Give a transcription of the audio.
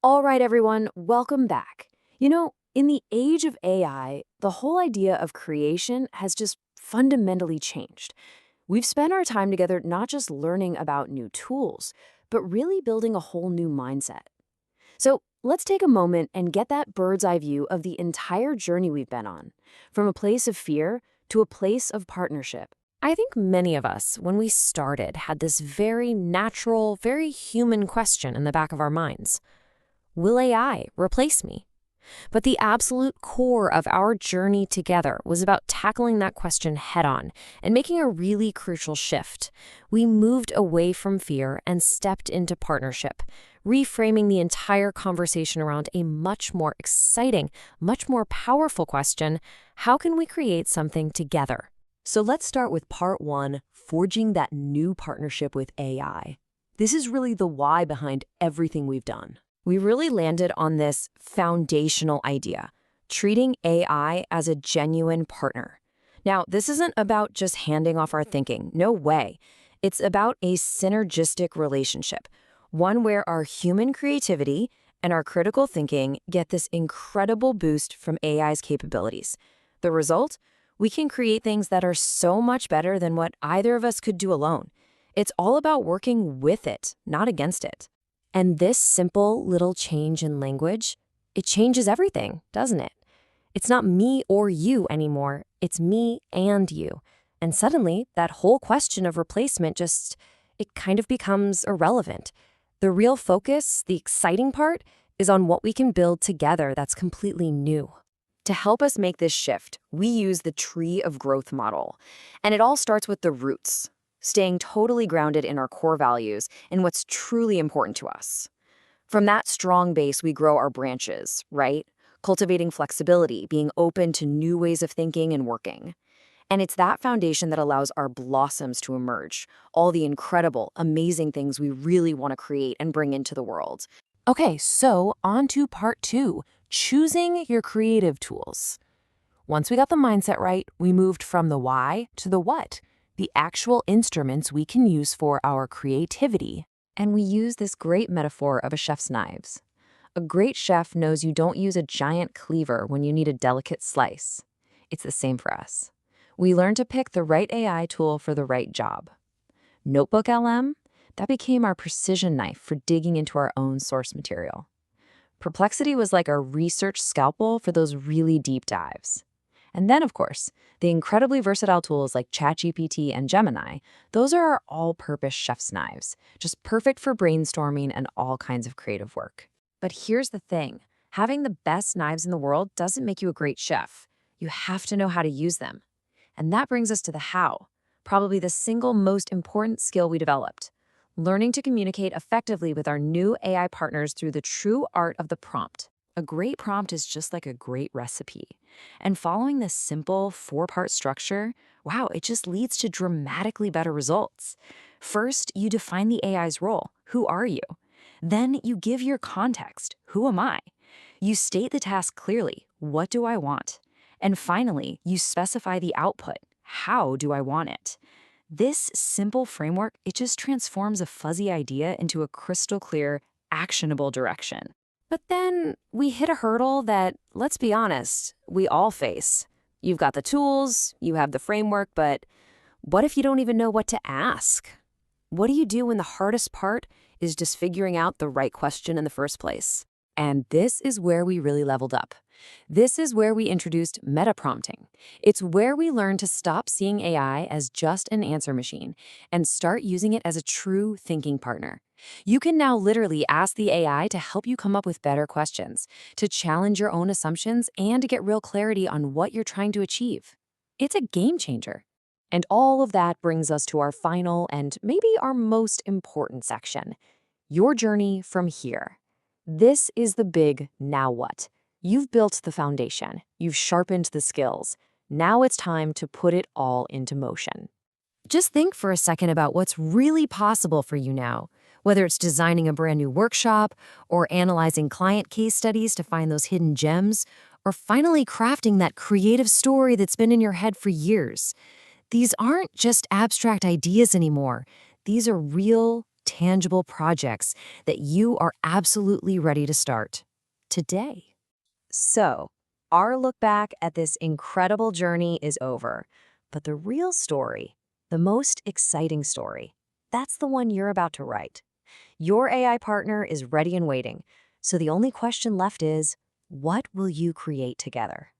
All right, everyone, welcome back. In the age of AI, the whole idea of creation has just fundamentally changed. We've spent our time together not just learning about new tools, but really building a whole new mindset. So let's take a moment and get that bird's eye view of the entire journey we've been on, from a place of fear to a place of partnership. I think many of us, when we started, had this very natural, very human question in the back of our minds. Will AI replace me? But the absolute core of our journey together was about tackling that question head-on and making a really crucial shift. We moved away from fear and stepped into partnership, reframing the entire conversation around a much more exciting, much more powerful question: how can we create something together? So let's start with part one, forging that new partnership with AI. This is really the why behind everything we've done. We really landed on this foundational idea, treating AI as a genuine partner. Now, this isn't about just handing off our thinking. No way. It's about a synergistic relationship, one where our human creativity and our critical thinking get this incredible boost from AI's capabilities. The result? We can create things that are so much better than what either of us could do alone. It's all about working with it, not against it. And this simple little change in language, it changes everything, doesn't it? It's not me or you anymore, it's me and you. And suddenly, that whole question of replacement it kind of becomes irrelevant. The real focus, the exciting part, is on what we can build together that's completely new. To help us make this shift, we use the tree of growth model. And it all starts with the roots, staying totally grounded in our core values and what's truly important to us. From that strong base, we grow our branches, right? Cultivating flexibility, being open to new ways of thinking and working. And it's that foundation that allows our blossoms to emerge, all the incredible, amazing things we really want to create and bring into the world. Okay, so on to part two, choosing your creative tools. Once we got the mindset right, we moved from the why to the what, the actual instruments we can use for our creativity. And we use this great metaphor of a chef's knives. A great chef knows you don't use a giant cleaver when you need a delicate slice. It's the same for us. We learn to pick the right AI tool for the right job. Notebook LM, that became our precision knife for digging into our own source material. Perplexity was like our research scalpel for those really deep dives. And then, of course, the incredibly versatile tools like ChatGPT and Gemini, those are our all-purpose chef's knives, just perfect for brainstorming and all kinds of creative work. But here's the thing. Having the best knives in the world doesn't make you a great chef. You have to know how to use them. And that brings us to the how, probably the single most important skill we developed: learning to communicate effectively with our new AI partners through the true art of the prompt. A great prompt is just like a great recipe. And following this simple four-part structure, wow, it just leads to dramatically better results. First, you define the AI's role. Who are you? Then you give your context. Who am I? You state the task clearly. What do I want? And finally, you specify the output. How do I want it? This simple framework, it just transforms a fuzzy idea into a crystal clear, actionable direction. But then we hit a hurdle that, let's be honest, we all face. You've got the tools, you have the framework, but what if you don't even know what to ask? What do you do when the hardest part is just figuring out the right question in the first place? And this is where we really leveled up. This is where we introduced meta-prompting. It's where we learn to stop seeing AI as just an answer machine and start using it as a true thinking partner. You can now literally ask the AI to help you come up with better questions, to challenge your own assumptions, and to get real clarity on what you're trying to achieve. It's a game changer. And all of that brings us to our final and maybe our most important section: your journey from here. This is the big now what. You've built the foundation. You've sharpened the skills. Now it's time to put it all into motion. Just think for a second about what's really possible for you now, whether it's designing a brand new workshop or analyzing client case studies to find those hidden gems, or finally crafting that creative story that's been in your head for years. These aren't just abstract ideas anymore. These are real, tangible projects that you are absolutely ready to start today. So, our look back at this incredible journey is over. But the real story, the most exciting story, that's the one you're about to write. Your AI partner is ready and waiting. So the only question left is, what will you create together?